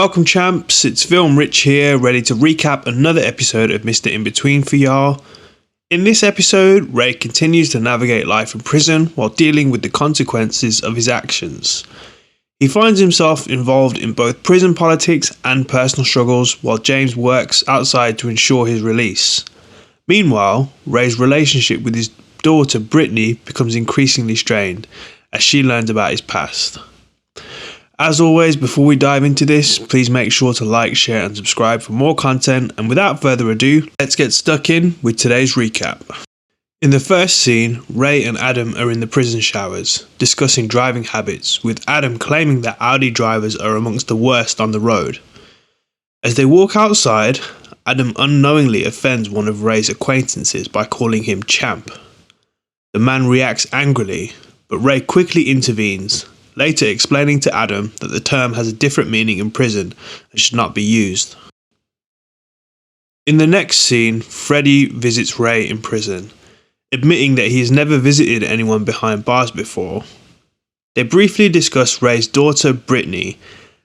Welcome champs, it's Film Rich here, ready to recap another episode of Mr Inbetween for y'all. In this episode, Ray continues to navigate life in prison while dealing with the consequences of his actions. He finds himself involved in both prison politics and personal struggles while James works outside to ensure his release. Meanwhile, Ray's relationship with his daughter Brittany becomes increasingly strained as she learns about his past. As always, before we dive into this, please make sure to like, share and subscribe for more content, and without further ado, let's get stuck in with today's recap. In the first scene, Ray and Adam are in the prison showers, discussing driving habits, with Adam claiming that Audi drivers are amongst the worst on the road. As they walk outside, Adam unknowingly offends one of Ray's acquaintances by calling him champ. The man reacts angrily, but Ray quickly intervenes, later explaining to Adam that the term has a different meaning in prison and should not be used. In the next scene, Freddie visits Ray in prison, admitting that he has never visited anyone behind bars before. They briefly discuss Ray's daughter Brittany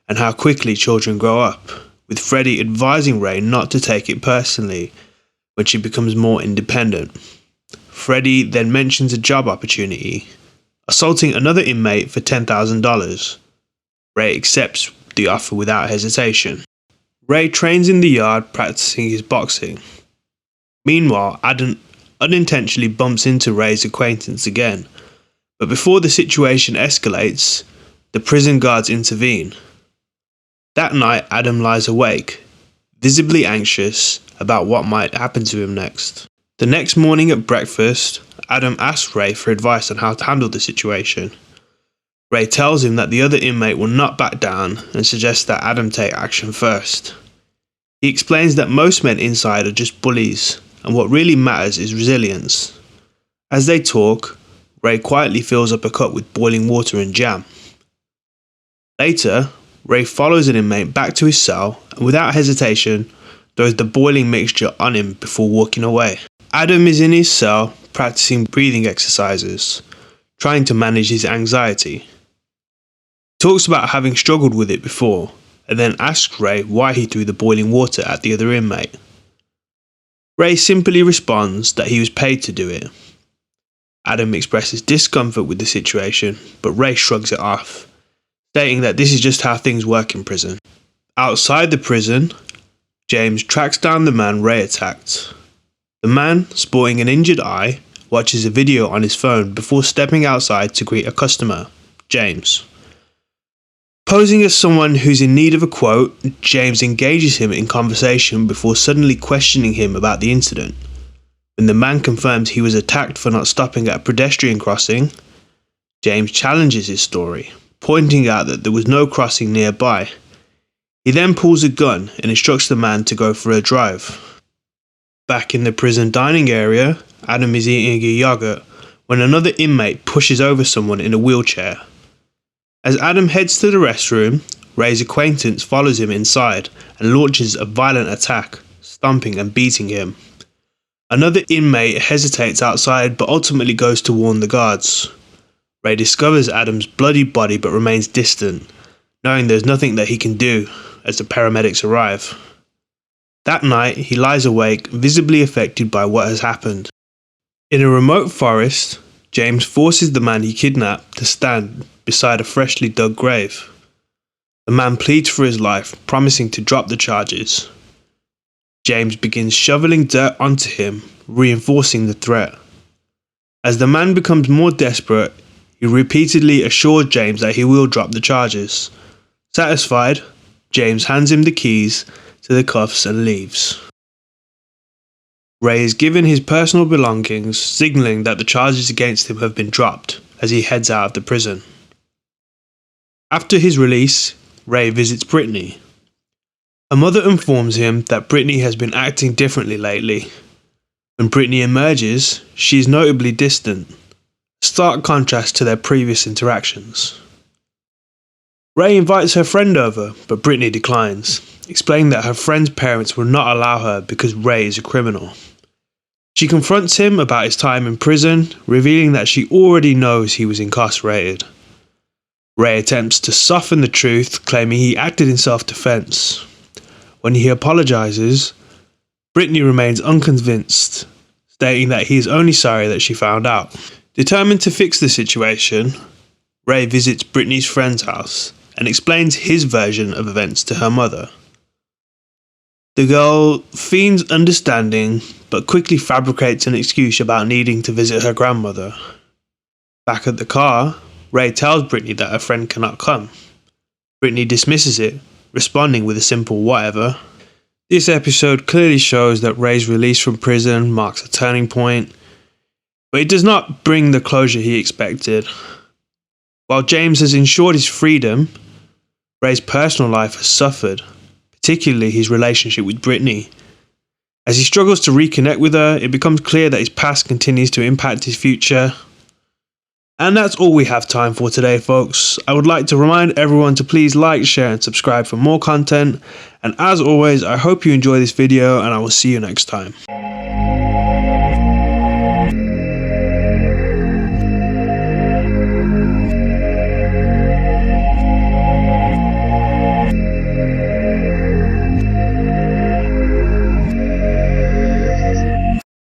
and how quickly children grow up, with Freddie advising Ray not to take it personally when she becomes more independent. Freddie then mentions a job opportunity, assaulting another inmate for $10,000. Ray accepts the offer without hesitation. Ray trains in the yard practicing his boxing. Meanwhile, Adam unintentionally bumps into Ray's acquaintance again, but before the situation escalates, the prison guards intervene. That night, Adam lies awake, visibly anxious about what might happen to him next. The next morning at breakfast, Adam asks Ray for advice on how to handle the situation. Ray tells him that the other inmate will not back down and suggests that Adam take action first. He explains that most men inside are just bullies and what really matters is resilience. As they talk, Ray quietly fills up a cup with boiling water and jam. Later, Ray follows an inmate back to his cell and without hesitation throws the boiling mixture on him before walking away. Adam is in his cell practicing breathing exercises, trying to manage his anxiety. He talks about having struggled with it before, and then asks Ray why he threw the boiling water at the other inmate. Ray simply responds that he was paid to do it. Adam expresses discomfort with the situation, but Ray shrugs it off, stating that this is just how things work in prison. Outside the prison, James tracks down the man Ray attacked. The man, sporting an injured eye, watches a video on his phone before stepping outside to greet a customer, James. Posing as someone who's in need of a quote, James engages him in conversation before suddenly questioning him about the incident. When the man confirms he was attacked for not stopping at a pedestrian crossing, James challenges his story, pointing out that there was no crossing nearby. He then pulls a gun and instructs the man to go for a drive. Back in the prison dining area, Adam is eating a yogurt when another inmate pushes over someone in a wheelchair. As Adam heads to the restroom, Ray's acquaintance follows him inside and launches a violent attack, stomping and beating him. Another inmate hesitates outside but ultimately goes to warn the guards. Ray discovers Adam's bloody body but remains distant, knowing there's nothing that he can do as the paramedics arrive. That night, he lies awake, visibly affected by what has happened. In a remote forest, James forces the man he kidnapped to stand beside a freshly dug grave. The man pleads for his life, promising to drop the charges. James begins shoveling dirt onto him, reinforcing the threat. As the man becomes more desperate, he repeatedly assures James that he will drop the charges. Satisfied, James hands him the keys to the cuffs and leaves. Ray is given his personal belongings, signaling that the charges against him have been dropped as he heads out of the prison. After his release, Ray visits Brittany. Her mother informs him that Brittany has been acting differently lately. When Brittany emerges, she is notably distant, a stark contrast to their previous interactions. Ray invites her friend over, but Brittany declines, explaining that her friend's parents will not allow her because Ray is a criminal. She confronts him about his time in prison, revealing that she already knows he was incarcerated. Ray attempts to soften the truth, claiming he acted in self-defense. When he apologizes, Brittany remains unconvinced, stating that he is only sorry that she found out. Determined to fix the situation, Ray visits Brittany's friend's house and explains his version of events to her mother. The girl feigns understanding, but quickly fabricates an excuse about needing to visit her grandmother. Back at the car, Ray tells Brittany that her friend cannot come. Brittany dismisses it, responding with a simple whatever. This episode clearly shows that Ray's release from prison marks a turning point, but it does not bring the closure he expected. While James has ensured his freedom, Ray's personal life has suffered, particularly his relationship with Brittany. As he struggles to reconnect with her, it becomes clear that his past continues to impact his future. And that's all we have time for today, folks. I would like to remind everyone to please like, share and subscribe for more content. And as always, I hope you enjoy this video and I will see you next time.